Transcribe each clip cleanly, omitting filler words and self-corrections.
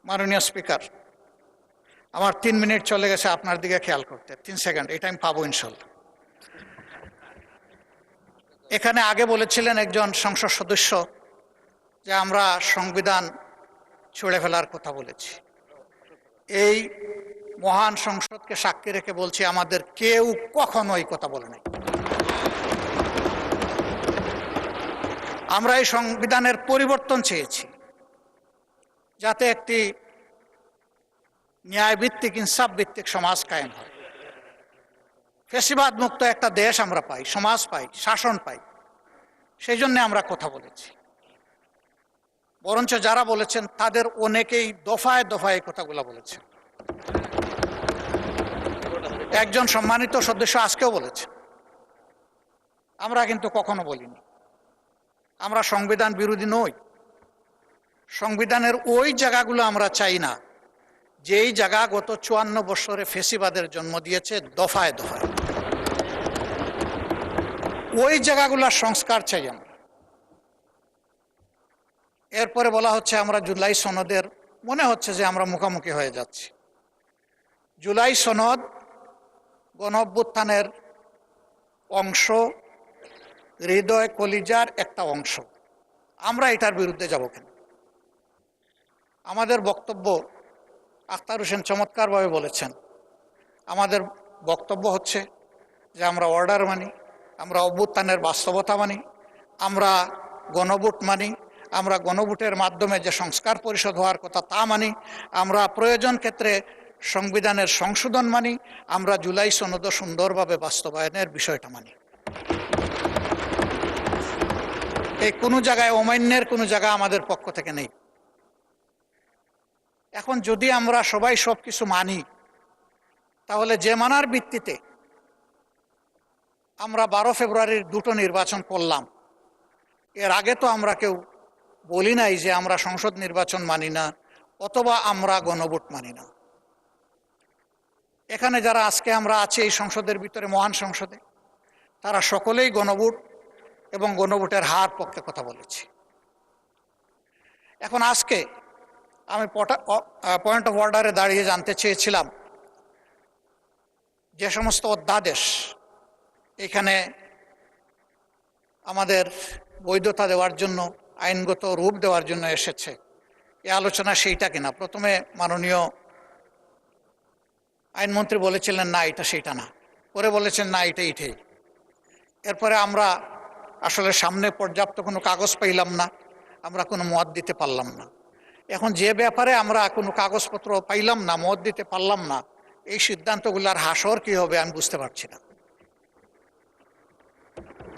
মাননীয় স্পিকার, আমার 3 মিনিট চলে গেছে আপনার দিকে খেয়াল করতে। 3 সেকেন্ড, এই টাইম পাবো ইনশাল্লাহ। এখানে আগে বলেছিলেন একজন সংসদ সদস্য যে আমরা সংবিধান ছুঁড়ে ফেলার কথা বলেছি। এই মহান সংসদকে সাক্ষী রেখে বলছি, আমাদের কেউ কখনো এই কথা বলে নাই। আমরা এই সংবিধানের পরিবর্তন চেয়েছি, যাতে একটি ন্যায়ভিত্তিক, ইনসাফ ভিত্তিক সমাজ কায়েম হয়, ফ্যাসিবাদ মুক্ত একটা দেশ আমরা পাই, সমাজ পাই, শাসন পাই। সেই জন্য আমরা কথা বলেছি। বরঞ্চ যারা বলেছেন তাদের অনেকেই দফায় দফায় এই কথাগুলো বলেছেন। একজন সম্মানিত সদস্য আজকেও বলেছেন। আমরা কিন্তু কখনো বলিনি আমরা সংবিধান বিরোধী নই। সংবিধানের ওই জায়গাগুলো আমরা চাই না যেই জায়গা গত 54 বছরে ফ্যাসিবাদের জন্ম দিয়েছে দফায় দফায়। ওই জায়গাগুলোর সংস্কার চাই আমরা। এরপরে বলা হচ্ছে আমরা জুলাই সনদের, মনে হচ্ছে যে আমরা মুখোমুখি হয়ে যাচ্ছি। জুলাই সনদ গণ অভ্যুত্থানের অংশ, হৃদয় কলিজার একটা অংশ। আমরা এটার বিরুদ্ধে যাব কেন? আমাদের বক্তব্য, আখতার হোসেন চমৎকারভাবে বলেছেন, আমাদের বক্তব্য হচ্ছে যে আমরা অর্ডার মানি, আমরা অভ্যুত্থানের বাস্তবতা মানি, আমরা গণভোট মানি, আমরা গণভোটের মাধ্যমে যে সংস্কার পরিষদ হওয়ার কথা তা মানি, আমরা প্রয়োজন ক্ষেত্রে সংবিধানের সংশোধন মানি, আমরা জুলাই সনদ সুন্দরভাবে বাস্তবায়নের বিষয়টা মানি। এই কোনো জায়গায় অমান্যের কোনো জায়গা আমাদের পক্ষ থেকে নেই। এখন যদি আমরা সবাই সব কিছু মানি, তাহলে যে মানার ভিত্তিতে আমরা 12 ফেব্রুয়ারির দুটো নির্বাচন করলাম, এর আগে তো আমরা কেউ বলি নাই যে আমরা সংসদ নির্বাচন মানি না অথবা আমরা গণভোট মানি না। এখানে যারা আজকে আমরা আছি এই সংসদের ভিতরে, মহান সংসদে, তারা সকলেই গণভোট এবং গণভোটের হার পক্ষে কথা বলেছি। এখন আজকে আমি পয়েন্ট অফ অর্ডারে দাঁড়িয়ে জানতে চেয়েছিলাম যে সমস্ত অধ্যাদেশ এখানে আমাদের বৈধতা দেওয়ার জন্য, আইনগত রূপ দেওয়ার জন্য এসেছে, এই আলোচনা সেইটা কিনা। প্রথমে মাননীয় আইনমন্ত্রী বলেছিলেন না এটা সেইটা না, পরে বলেছেন না এটা এটাই। এরপরে আমরা আসলে সামনে পর্যাপ্ত কোনো কাগজ পাইলাম না, আমরা কোনো মত দিতে পারলাম না। এখন যে ব্যাপারে আমরা কোনো কাগজপত্র পাইলাম না, মত দিতে পারলাম না, এই সিদ্ধান্তগুলোর হাসর কি হবে আমি বুঝতে পারছি না।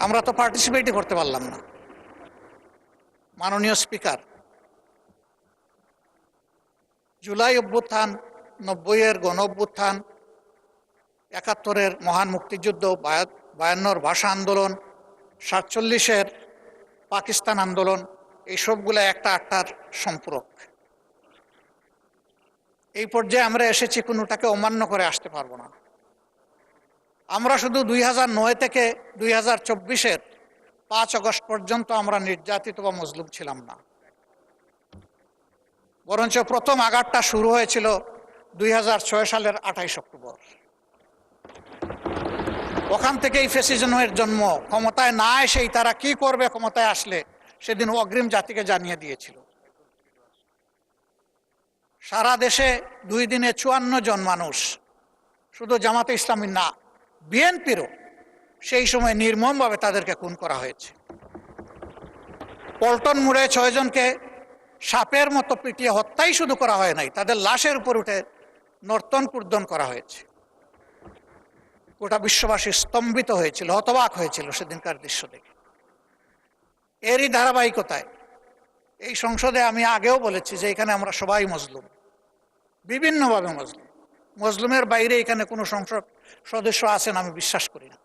আমরা তো পার্টিসিপেটই করতে পারলাম না। মাননীয় স্পিকার, জুলাই অভ্যুত্থান, 90-এর গণ অভ্যুত্থান, 71-এর মহান মুক্তিযুদ্ধ, 52-র ভাষা আন্দোলন, 47-এর পাকিস্তান আন্দোলন, এই সবগুলো একটা আটটার সম্পূরক। এই পর্যায়ে আমরা এসেছি, কোনোটাকে অমান্য করে আসতে পারবো না। আমরা শুধু 2009 থেকে 2024-এর 5 আগস্ট পর্যন্ত আমরা নির্যাতিত বা মজলুম ছিলাম না, বরঞ্চ প্রথম আঘাতটা শুরু হয়েছিল 2006 সালের 28 অক্টোবর। ওখান থেকেই ফ্যাসিজমের জন্ম। ক্ষমতায় না এসেই তারা কি করবে ক্ষমতায় আসলে, সেদিন অগ্রিম জাতিকে জানিয়ে দিয়েছিল। সারা দেশে 2 দিনে 54 জন মানুষ, শুধু জামাতে ইসলামী না, বিএনপিরও সেই সময় নির্মমভাবে তাদেরকে খুন করা হয়েছে। পল্টন মোড়ে 6 জনকে সাপের মতো পিটিয়ে হত্যাই শুধু করা হয় নাই, তাদের লাশের উপর উঠে নর্তন কুর্দন করা হয়েছে। গোটা বিশ্ববাসী স্তম্ভিত হয়েছিল, হতবাক হয়েছিল সেদিনকার দৃশ্য দেখে। এরই ধারাবাহিকতায় এই সংসদে আমি আগেও বলেছি যে এখানে আমরা সবাই মজলুম, বিভিন্নভাবে মজলুম। মজলুমের বাইরে এখানে কোনো সংসদ সদস্য আছেন আমি বিশ্বাস করি না।